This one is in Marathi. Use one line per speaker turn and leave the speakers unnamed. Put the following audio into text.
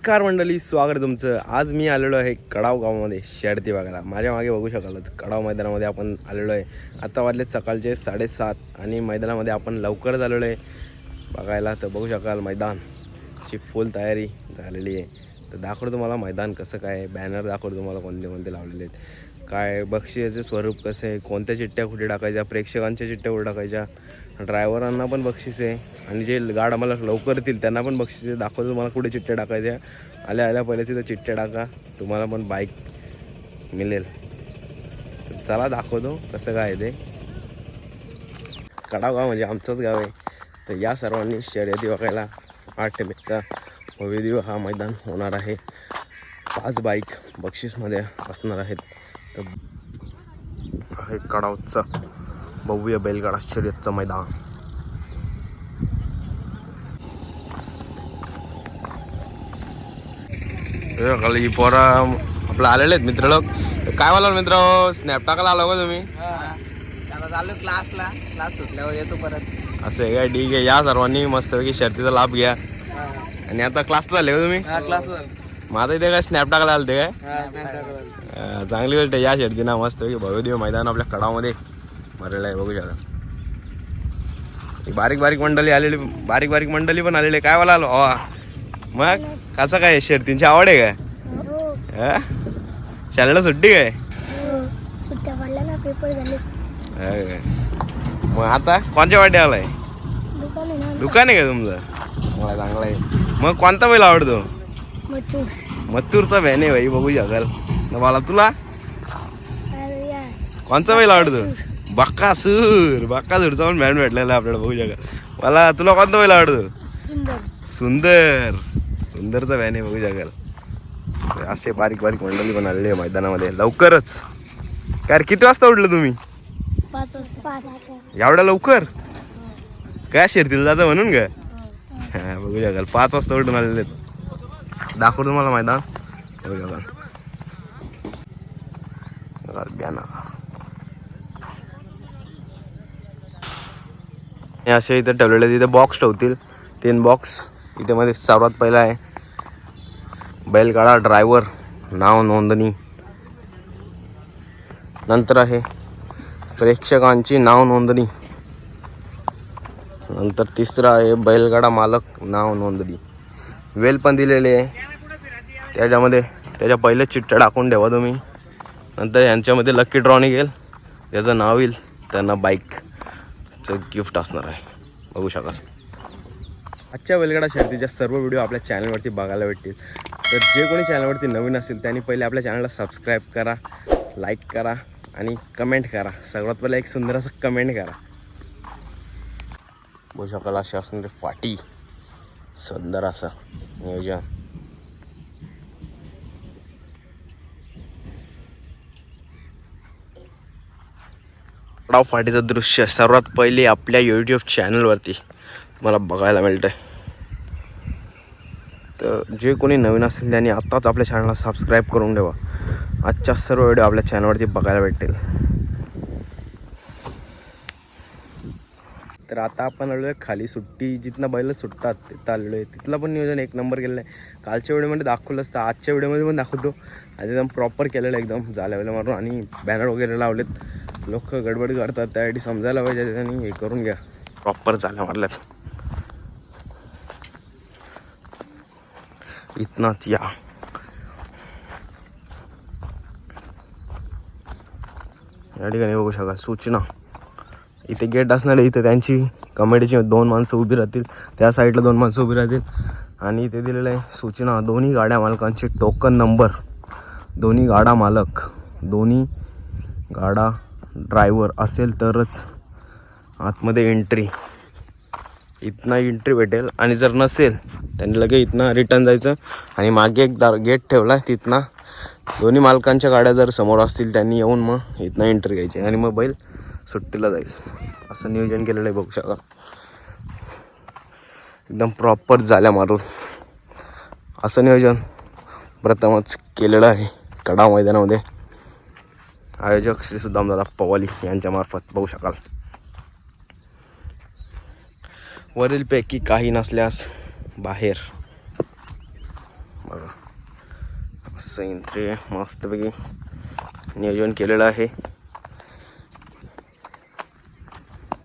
नमस्कार मंडळी, स्वागत आहे तुमचं. आज मी आलेलो आहे कडाव गावामध्ये शर्यती बघायला. माझ्या मागे बघू शकालच कडाव मैदानामध्ये आपण आलेलो आहे. आता वाजले सकाळचे 7:30 आणि मैदानामध्ये आपण लवकरच आलेलो आहे बघायला. तर बघू शकाल मैदानची फुल तयारी झालेली आहे. तर दाखवतो तुम्हाला मैदान कसं काय, बॅनर दाखवतो तुम्हाला कोणते कोणते लावलेले आहेत, काय बक्षिसाचे स्वरूप कसं आहे, कोणत्या चिठ्ठ्या कुठे टाकायच्या, प्रेक्षकांच्या चिठ्ठ्या कुठे टाकायच्या, ड्रायव्हरांना पण बक्षीस आहे आणि जे गाड आम्हाला लवकर येतील त्यांना पण बक्षीस आहे. दाखवतो तुम्हाला कुठे चिठ्ठ्या टाकायच्या. आल्या पहिले तिथं चिठ्ठ्या टाका, तुम्हाला पण बाईक मिळेल. चला दाखवतो कसं काय ते. कडाव गाव म्हणजे आमचंच गाव आहे. तर या सर्वांनी शर्यती बघायला 8 मेचा भव्यदिव्य हा मैदान होणार आहे. 5 बाईक बक्षीसमध्ये असणार आहेत. तर हे कडावचं भव्य बैलगाडा शर्यतचं मैदान. ही पोरा आपलं आलेले आहेत मित्र लोक. काय बोला मित्र, स्नॅप टाकायला आलो का तुम्ही?
चालू क्लास सुटल्यावर येतो परत.
असं आहे काय? ठीक आहे, या सर्वांनी मस्तपैकी शर्यतीचा लाभ घ्या. आणि आता क्लासला आले का तुम्ही?
क्लासवर
माझा इथे काय स्नॅप टाकायला आले काय? चांगली गोष्ट आहे. या शर्यतीना मस्तपैकी भव्यदिव्य मैदान आपल्या कडावमध्ये भरलेलं आहे, बघू शकता. बारीक बारीक मंडळी पण आलेले. काय बोला आलो मग कसं काय, शर्तींची आवड आहे काय? शाळेला सुट्टी काय?
सुट्ट्या पडल्या ना, पेपर झाले.
मग आता कोणत्या वाटे आलाय?
दुकान आहे ना,
दुकान आहे का तुमचं? मला चांगला आहे. मग कोणता बैल आवडतो?
मथुर.
मथुरचा व्हॅन आहे भाई, बघू शकाल. मला तुला
अरे या
कोणता बैल आवडतो? बक्कासूरचा पण व्हॅन भेटलेला आपल्याला, बघू शकाल. मला तुला कोणता बैल आवडतो?
सुंदर.
सुंदरचा व्हॅन आहे, बघू शकाल. असे बारीक मंडळी पण आलेली आहे मैदानामध्ये लवकरच. काय रे, किती वाजता उठलं तुम्ही?
5 वाजता.
एवढ्या लवकर काय शर्तीला जायचं म्हणून का? हा, बघू शकाल 5 वाजता उठून आलेले आहेत. दाखवतो तुम्हाला मैदान, बघू शकाल. हे असे इथे ठेवलेले, तिथे बॉक्स ठेवतील 3 बॉक्स. इथे मध्ये सर्वात पहिला आहे बैलगाडा ड्रायव्हर नाव नोंदणी. नंतर आहे प्रेक्षकांची नाव नोंदणी. नंतर तिसरा आहे बैलगाडा मालक नाव नोंदणी. वेल पण दिलेले आहे त्याच्यामध्ये. त्याच्या पहिले चिठ्ठ्या टाकून ठेवा तुम्ही. नंतर यांच्यामध्ये लकी ड्रॉ निघेल, त्याचं नाव येईल, त्यांना बाईकचं गिफ्ट असणार आहे, बघू शकाल. आजच्या बैलगाडा शर्यतीच्या सर्व व्हिडिओ आपल्या चॅनलवरती बघायला भेटतील. तर जे कोणी चॅनलवरती नवीन असेल त्यांनी पहिले आपल्या चॅनलला सबस्क्राईब करा, लाईक करा आणि कमेंट करा. सर्वात पहिला एक सुंदर असं कमेंट करा. बघू शकाल अशी असणारी फाटी, सुंदर असं नियोजन. कडाव फाटीचं दृश्य सर्वात पहिले आपल्या यूट्यूब चॅनलवरती मला बघायला मिळतं आहे. तर जे कोणी नवीन असेल त्यांनी आत्ताच आपल्या चॅनलला सबस्क्राईब करून ठेवा. आजच्या सर्व व्हिडिओ आपल्या चॅनलवरती बघायला भेटतील. तर आता आपण आलो आहे खाली, सुट्टी जिथनं बैल सुटतात तिथं आलेलो आहे. तिथलं पण नियोजन एक नंबर केलेलं आहे. कालच्या व्हिडिओमध्ये दाखवलं असतं, आजच्या व्हिडिओमध्ये पण दाखवतो. आणि एकदम प्रॉपर केलेलं आहे, एकदम जाल्या मारून आणि बॅनर वगैरे लावलेत. लोक गडबड करतात, त्यासाठी समजायला पाहिजे आणि हे करून घ्या. प्रॉपर जाल्या मारल्यात. इथनाच या. या ठिकाणी बघू शकाल सूचना. इथे गेट असणार आहे. इथे त्यांची कमिटीची 2 माणसं उभी राहतील, त्या साईडला 2 माणसं उभी राहतील. आणि इथे दिलेलं आहे सूचना, दोन्ही गाड्या मालकांचे टोकन नंबर. दोन्ही गाडा मालक, दोन्ही गाडा ड्रायव्हर असेल तरच आतमध्ये एंट्री. इथनं एंट्री भेटेल आणि जर नसेल त्यांनी लगेच इथनं रिटर्न जायचं. आणि मागे एक गेट ठेवला आहे, तिथनं दोन्ही मालकांच्या गाड्या जर समोर असतील त्यांनी येऊन मग इथनं एंट्री घ्यायची आणि मग बैल सुट्टीला जाईल. असं नियोजन केलेलं आहे, बघू शका. एकदम प्रॉपर जाल्या मारून असं नियोजन प्रथमच केलेलं आहे कडाव मैदानामध्ये. आयोजक श्री सुदामदादा पवाली यांच्यामार्फत, बघू शकाल. वरीलपैकी काही नसल्यास बाहेर बघा असं एंट्री आहे, मस्तपैकी नियोजन केलेलं आहे.